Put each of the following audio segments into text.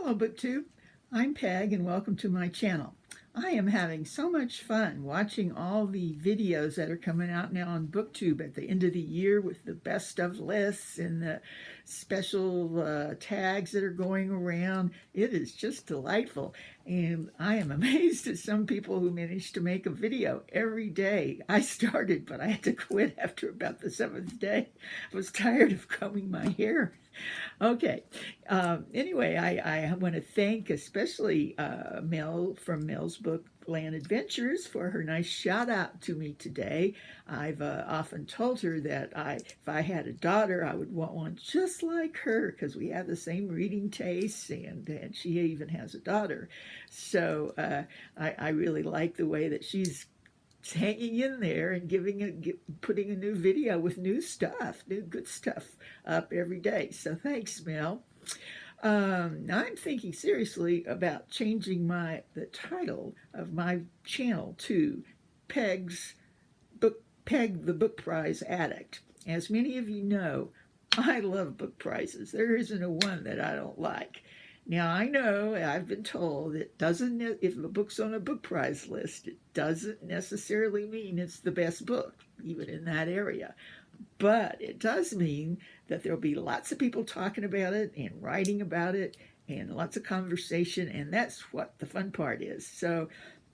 Hello, BookTube. I'm Peg, and welcome to my channel. I am having so much fun watching all the videos that are coming out now on BookTube at the end of the year with the best of lists and the special tags that are going around. It is just delightful, and I am amazed at some people who manage to make a video every day. I started, but I had to quit after about the seventh day. I was tired of combing my hair. Okay. Anyway, I want to thank especially Mel from Mel's Book Land Adventures for her nice shout out to me today. I've often told her that if I had a daughter, I would want one just like her because we have the same reading tastes, and she even has a daughter. So I really like the way that she's hanging in there and putting a new video with new stuff, new good stuff up every day. So thanks, Mel. I'm thinking seriously about changing the title of my channel to Peg's Peg the Book Prize Addict. As many of you know, I love book prizes. There isn't a one that I don't like. Now, I know I've been told it doesn't, if a book's on a book prize list, it doesn't necessarily mean it's the best book, even in that area. But it does mean that there'll be lots of people talking about it and writing about it and lots of conversation, and that's what the fun part is. So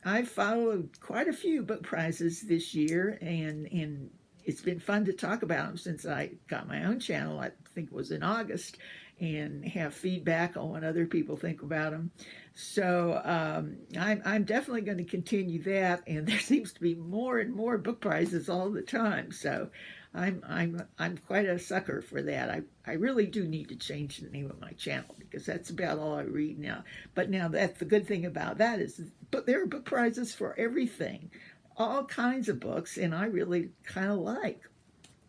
I've followed quite a few book prizes this year, and it's been fun to talk about them since I got my own channel. I think it was in August, and have feedback on what other people think about them. So I'm definitely going to continue that, and there seems to be more and more book prizes all the time. So I'm quite a sucker for that. I really do need to change the name of my channel because that's about all I read now. But now that's the good thing about that is, but there are book prizes for everything, all kinds of books, and I really kind of like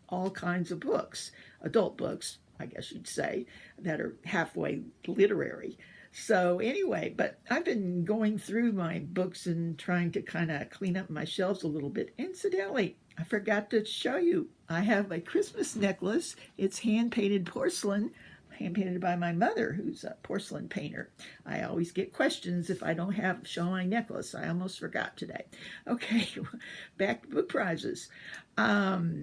all kinds of books, adult books, I guess you'd say, that are halfway literary. So anyway, but I've been going through my books and trying to kind of clean up my shelves a little bit. Incidentally, I forgot to show you, I have a Christmas necklace. It's hand-painted porcelain, hand-painted by my mother, who's a porcelain painter. I always get questions if I don't show my necklace. I almost forgot today. Okay, back to book prizes. I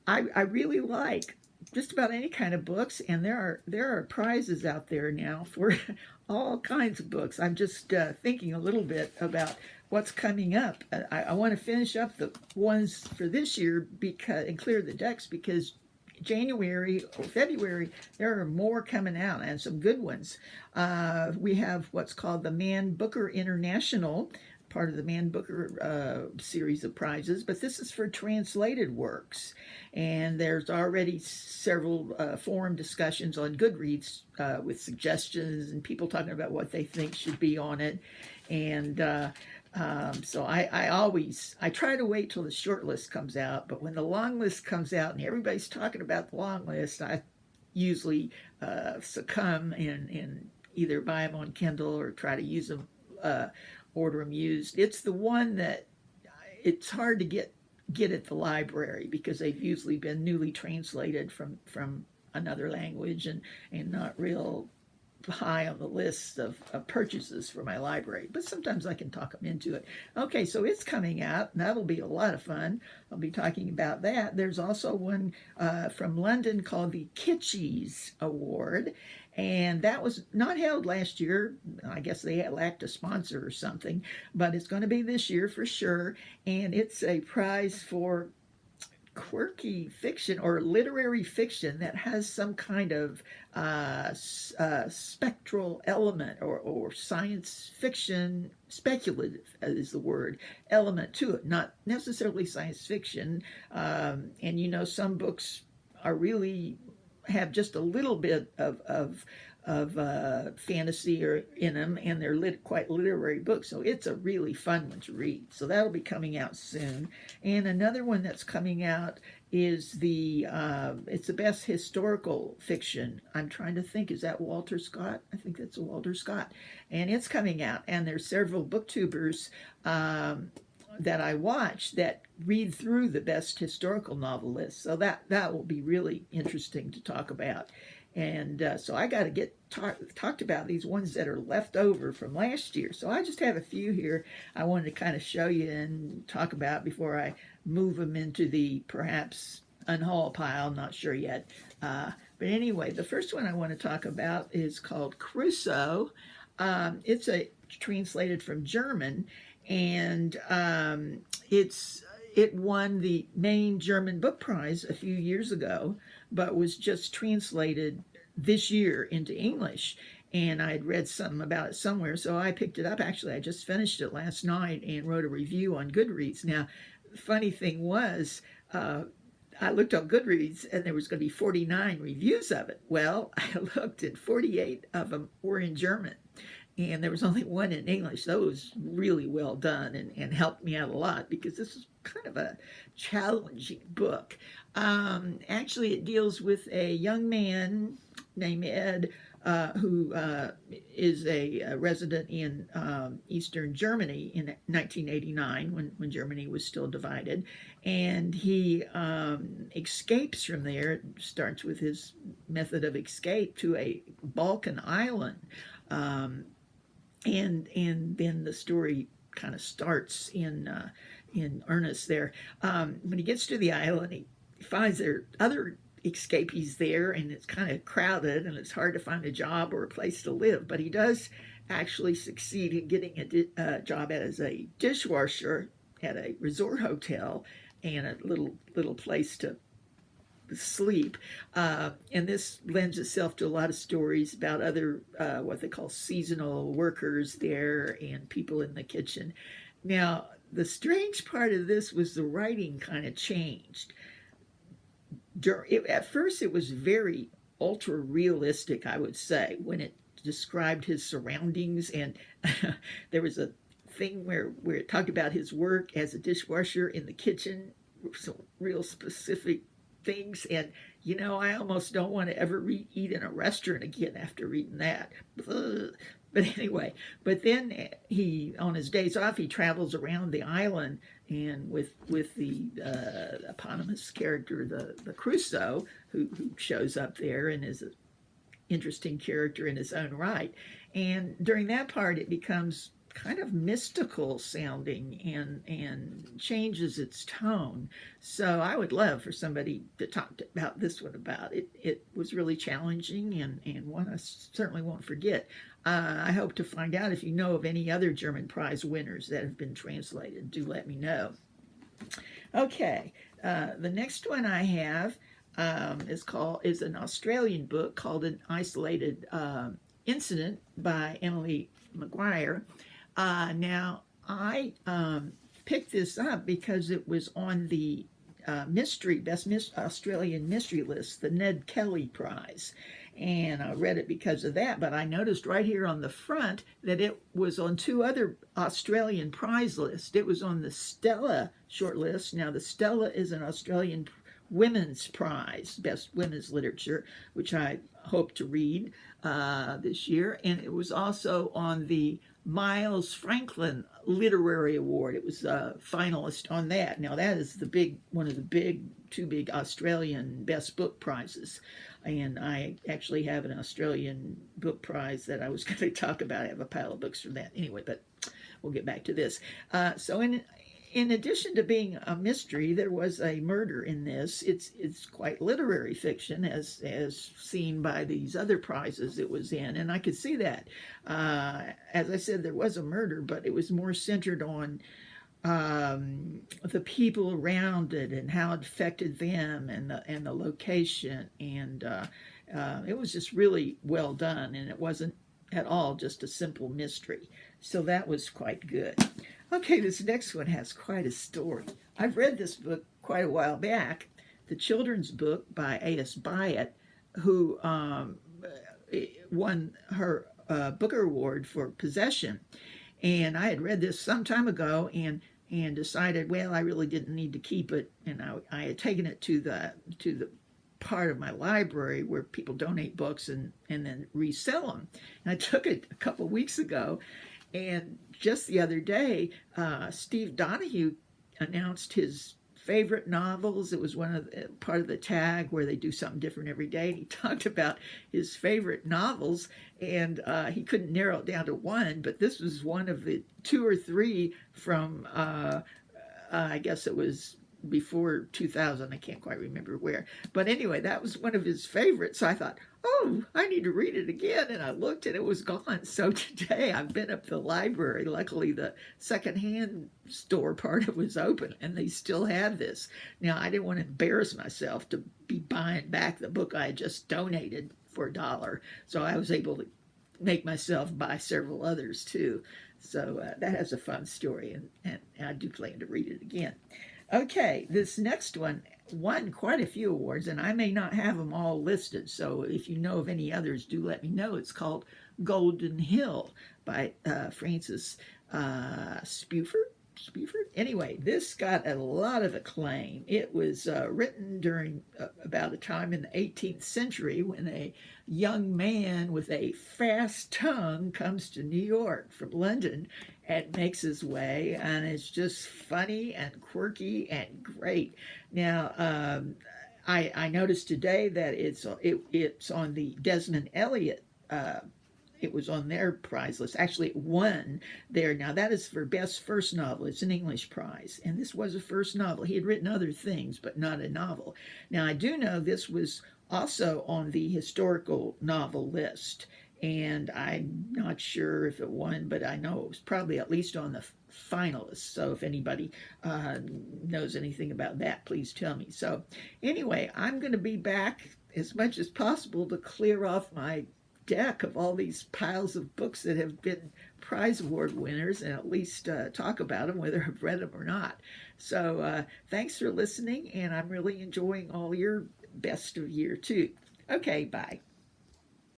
really like just about any kind of books, and there are prizes out there now for all kinds of books. I'm just thinking a little bit about what's coming up. I want to finish up the ones for this year and clear the decks, because January or February there are more coming out, and some good ones. We have what's called the Man Booker International, part of the Man Booker series of prizes, but this is for translated works. And there's already several forum discussions on Goodreads with suggestions and people talking about what they think should be on it. And so I try to wait till the short list comes out, but when the long list comes out and everybody's talking about the long list, I usually succumb and either buy them on Kindle or try to use them, order them used. It's the one that it's hard to get at the library because they've usually been newly translated from another language and not real high on the list of purchases for my library, but sometimes I can talk them into it. Okay, so it's coming out, and that'll be a lot of fun. I'll be talking about that. There's also one from London called the Kitschies Award, and that was not held last year. I guess they lacked a sponsor or something, but it's going to be this year for sure, and it's a prize for quirky fiction or literary fiction that has some kind of spectral element or science fiction, speculative is the word, element to it, not necessarily science fiction. And you know, some books are really have just a little bit of fantasy or in them, and they're quite literary books, so it's a really fun one to read. So that'll be coming out soon. And another one that's coming out is it's the best historical fiction. I'm trying to think, is that Walter Scott? I think that's Walter Scott, and it's coming out. And there's several booktubers that I watch that read through the best historical novel list, so that will be really interesting to talk about. And so I got to get talked about these ones that are left over from last year. So I just have a few here I wanted to kind of show you and talk about before I move them into the perhaps unhaul pile. Not sure yet. But anyway, the first one I want to talk about is called Crusoe. It's translated from German, and it won the main German book prize a few years ago, but was just translated this year into English. And I had read something about it somewhere, so I picked it up. Actually, I just finished it last night and wrote a review on Goodreads. Now, the funny thing was, I looked on Goodreads and there was going to be 49 reviews of it. Well, I looked and 48 of them were in German. And there was only one in English. So it was really well done and helped me out a lot because this is kind of a challenging book. Actually, it deals with a young man named Ed who is a resident in Eastern Germany in 1989 when Germany was still divided. And he escapes from there. It starts with his method of escape to a Balkan island. And then the story kind of starts in earnest there. When he gets to the island, he finds there are other escapees there, and it's kind of crowded, and it's hard to find a job or a place to live. But he does actually succeed in getting a job as a dishwasher at a resort hotel and a little place to sleep. And this lends itself to a lot of stories about other what they call seasonal workers there and people in the kitchen. Now, the strange part of this was the writing kind of changed. At first, it was very ultra realistic, I would say, when it described his surroundings. And there was a thing where it talked about his work as a dishwasher in the kitchen, some real specific things. And I almost don't want to ever eat in a restaurant again after reading that. But anyway, then he, on his days off, he travels around the island and with the eponymous character, the Crusoe, who shows up there and is an interesting character in his own right. And during that part, it becomes kind of mystical sounding and changes its tone. So I would love for somebody to talk about this one about it. It was really challenging and one I certainly won't forget. I hope to find out if you know of any other German prize winners that have been translated. Do let me know. Okay, the next one I have is an Australian book called An Isolated Incident by Emily McGuire. Now, I picked this up because it was on the Best Australian Mystery list, the Ned Kelly Prize. And I read it because of that, but I noticed right here on the front that it was on two other Australian prize lists. It was on the Stella shortlist. Now, the Stella is an Australian Women's Prize, Best Women's Literature, which I hope to read this year. And it was also on the Miles Franklin Literary Award. It was a finalist on that. Now, that is one of the two big Australian Best Book Prizes. And I actually have an Australian book prize that I was going to talk about. I have a pile of books from that. Anyway, but we'll get back to this. So in addition to being a mystery, there was a murder in this. It's quite literary fiction, as seen by these other prizes it was in, and I could see that. As I said, there was a murder, but it was more centered on the people around it and how it affected them and the location, and it was just really well done, and it wasn't at all just a simple mystery. So that was quite good. Okay, this next one has quite a story. I've read this book quite a while back, the children's book by A.S. Byatt, who won her Booker Award for Possession. And I had read this some time ago and decided, well, I really didn't need to keep it. And I had taken it to the part of my library where people donate books and then resell them. And I took it a couple of weeks ago. And just the other day, Steve Donahue announced his favorite novels. It was part of the tag where they do something different every day. And he talked about his favorite novels, and he couldn't narrow it down to one, but this was one of the two or three from, I guess it was before 2000. I can't quite remember where. But anyway, that was one of his favorites. So I thought, oh, I need to read it again. And I looked and it was gone. So today I've been up to the library. Luckily, the secondhand store part of it was open and they still have this. Now, I didn't want to embarrass myself to be buying back the book I had just donated for $1. So I was able to make myself buy several others too. So that has a fun story, and I do plan to read it again. Okay, this next one won quite a few awards, and I may not have them all listed, so if you know of any others, do let me know. It's called Golden Hill by Francis Spuford. Anyway, this got a lot of acclaim. It was written during about a time in the 18th century when a young man with a fast tongue comes to New York from London and makes his way, and it's just funny and quirky and great. Now, I noticed today that it's on the Desmond Elliott. It was on their prize list. Actually, it won there. Now, that is for Best First Novel. It's an English prize. And this was a first novel. He had written other things, but not a novel. Now, I do know this was also on the historical novel list. And I'm not sure if it won, but I know it was probably at least on the finalists. So if anybody knows anything about that, please tell me. So anyway, I'm going to be back as much as possible to clear off my deck of all these piles of books that have been prize award winners and at least talk about them, whether I've read them or not. So thanks for listening, and I'm really enjoying all your best of year too. Okay, bye.